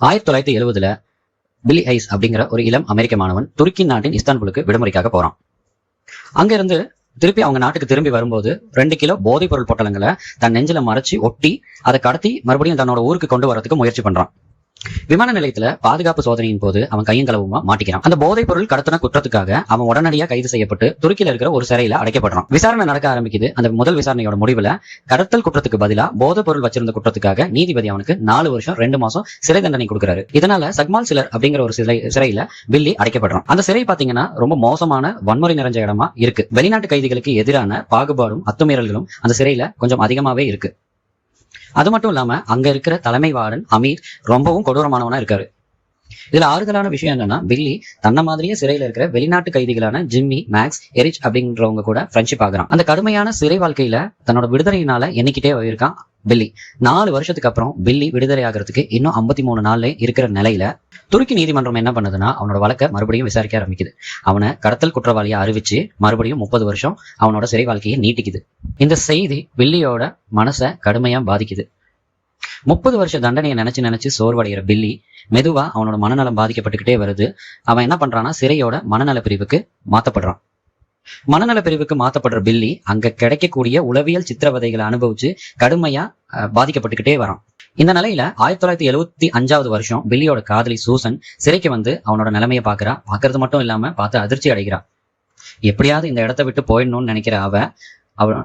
1970 பில்லி highs அப்படிங்கிற ஒரு இளம் அமெரிக்க மாணவன் துருக்கி நாட்டின் இஸ்தான்புலுக்கு விடுமுறைக்காக போறான். அங்க இருந்து திருப்பி அவங்க நாட்டுக்கு திரும்பி வரும்போது 2 கிலோ போதைப் பொருள் பொட்டலங்களை தன் நெஞ்சில மறைச்சு ஒட்டி அதை கடத்தி மறுபடியும் தன்னோட ஊருக்கு கொண்டு வரதுக்கு முயற்சி பண்றான். விமான நிலையத்துல பாதுகாப்பு சோதனையின் போது அவன் கையும் களவுமா மாட்டிக்கிறான். அந்த போதைப் பொருள் கடத்தின குற்றத்துக்காக அவன் உடனடியா கைது செய்யப்பட்டு துருக்கியில இருக்கிற ஒரு சிறையில அடைக்கப்படுறான். விசாரணை நடக்க ஆரம்பிக்குது. அந்த முதல் விசாரணையோட முடிவுல கடத்தல் குற்றத்துக்கு பதிலா போதைப் பொருள் வச்சிருந்த குற்றத்துக்காக நீதிபதி அவனுக்கு 4 வருஷம் 2 மாசம் சிறை தண்டனை கொடுக்கிறாரு. இதனால சக்மால் சிலர் அப்படிங்கிற ஒரு சிறையில பில்லி அடைக்கப்படுறான். அந்த சிறை பாத்தீங்கன்னா ரொம்ப மோசமான வன்முறை நிறைஞ்ச இடமா இருக்கு. வெளிநாட்டு கைதிகளுக்கு எதிரான பாகுபாடும் அத்துமீறல்களும் அந்த சிறையில கொஞ்சம் அதிகமாவே இருக்கு. அது மட்டும் இல்லாம அங்க இருக்கிற தலைமை வார்டன் அமீர் ரொம்பவும் கொடூரமானவனா இருக்காரு. இதுல ஆறுதலான விஷயம் என்னன்னா, பில்லி தன்ன மாதிரியே சிறையில இருக்கிற வெளிநாட்டு கைதிகளான ஜிம்மி, மேக்ஸ், எரிச் அப்படின்றவங்க கூட ஃப்ரெண்ட்ஷிப் ஆகுறான். அந்த கடுமையான சிறை வாழ்க்கையில தன்னோட விடுதலையினால எண்ணிக்கிட்டே இருக்கான் பில்லி. 4 வருஷத்துக்கு அப்புறம் பில்லி விடுதலை ஆகிறதுக்கு இன்னும் 53 நாள்ல இருக்கிற நிலையில துருக்கி நீதிமன்றம் என்ன பண்ணுதுன்னா, அவனோட வழக்கை மறுபடியும் விசாரிக்க ஆரம்பிக்குது. அவனை கடத்தல் குற்றவாளியை அறிவிச்சு மறுபடியும் 30 வருஷம் அவனோட சிறை வாழ்க்கையை நீட்டிக்குது. இந்த செய்தி பில்லியோட மனசை கடுமையா பாதிக்குது. 30 வருஷ தண்டனையை நினைச்சு சோர்வடைகிற பில்லி மெதுவா அவனோட மனநலம் பாதிக்கப்பட்டுக்கிட்டே வருது. அவன் என்ன பண்றான்னா, சிறையோட மனநல பிரிவுக்கு மாத்தப்படுறான். மனநல பிரிவுக்கு மாத்தப்படுற பில்லி அங்க கிடைக்கக்கூடிய உளவியல் சித்திரவதைகளை அனுபவிச்சு கடுமையா பாதிக்கப்பட்டுக்கிட்டே வரான். இந்த நிலையில 1975 வருஷம் பில்லியோட காதலி சூசன் சிறைக்கு வந்து அவனோட நிலைமையை பாக்குறது மட்டும் இல்லாம பார்த்து அதிர்ச்சி அடைகிறான். எப்படியாவது இந்த இடத்த விட்டு போயிடணும்னு நினைக்கிற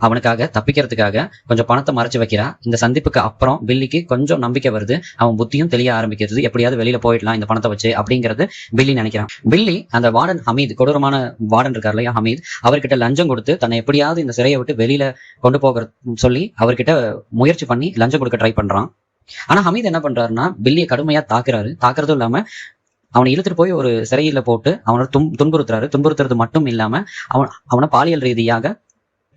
அவனுக்காக தப்பிக்கிறதுக்காக கொஞ்சம் பணத்தை மறைச்சு வைக்கிறா. இந்த சந்திப்புக்கு அப்புறம் பில்லிக்கு கொஞ்சம் நம்பிக்கை வருது. அவன் புத்தியும் தெரிய ஆரம்பிக்கிறது. எப்படியாவது வெளியில போயிடலாம் இந்த பணத்தை வச்சு அப்படிங்கிறது பில்லி நினைக்கிறான். பில்லி அந்த வார்டன் ஹமீத், கொடூரமான வார்டன் இருக்கார் இல்லையா ஹமீத், அவர்கிட்ட லஞ்சம் கொடுத்து தன்னை எப்படியாவது இந்த சிறையை விட்டு வெளியில கொண்டு போக சொல்லி அவர்கிட்ட முயற்சி பண்ணி லஞ்சம் கொடுக்க ட்ரை பண்றான். ஆனா ஹமீத் என்ன பண்றாருன்னா, பில்லியை கடுமையா தாக்குறதும் இல்லாம அவனை இழுத்துட்டு போய் ஒரு சிறையில போட்டு அவனோட துன்புறுத்துறது மட்டும் இல்லாம அவனை பாலியல் ரீதியாக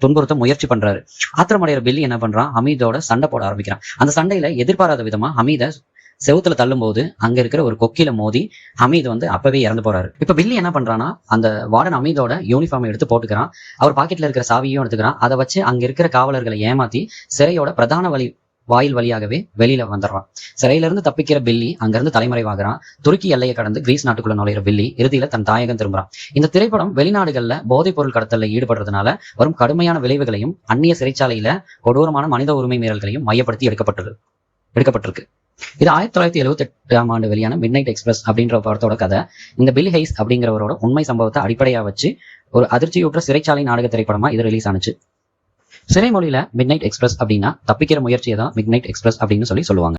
துன்புறுத்த முயற்சி பண்றாரு. ஆத்திரமடைகிற பில்லி என்ன பண்றான், ஹமீதோட சண்டை போட ஆரம்பிக்கிறான். அந்த சண்டையில எதிர்பாராத விதமா ஹமீத செவுத்துல தள்ளும் போது அங்க இருக்கிற ஒரு கொக்கில மோதி ஹமீத் அப்பவே இறந்து போறாரு. இப்ப பில்லி என்ன பண்றான்னா, அந்த வார்டன் ஹமீதோட யூனிஃபார்ம் எடுத்து போட்டுக்கிறான். அவர் பாக்கெட்ல இருக்கிற சாவியும் எடுத்துக்கிறான். அதை வச்சு அங்க இருக்கிற காவலர்களை ஏமாத்தி சிறையோட பிரதான வாயில் வழியாகவே வெளியில வந்துடுறான். சிறையில இருந்து தப்பிக்கிற பில்லி அங்கிருந்து தலைமறைவாகிறான். துருக்கி எல்லையை கடந்து கிரீஸ் நாட்டுக்குள்ள நுழையிற பில்லி இறுதியில தன் தாயகம் திரும்புறான். இந்த திரைப்படம் வெளிநாடுகள்ல போதைப் பொருள் கடத்தல ஈடுபடுறதுனால வரும் கடுமையான விளைவுகளையும் அந்நிய சிறைச்சாலையில கொடூரமான மனித உரிமை மீறல்களையும் மையப்படுத்தி எடுக்கப்பட்டிருக்கு. இது 1978 ஆண்டு வெளியான மிட்நைட் எக்ஸ்பிரஸ் அப்படின்ற படத்தோட கதை. இந்த பில்லி ஹைஸ் அப்படிங்கிறவரோட உண்மை சம்பவத்தை அடிப்படையா வச்சு ஒரு அதிர்ச்சியூற்ற சிறைச்சாலை நாடக திரைப்படமா இது ரிலீஸ் ஆனிச்சு. சிறை மொழியில மிட்நைட் எக்ஸ்பிரஸ் அப்படின்னா தப்பிக்கிற முயற்சியை தான் மிட்நைட் எக்ஸ்பிரஸ் அப்படின்னு சொல்லுவாங்க.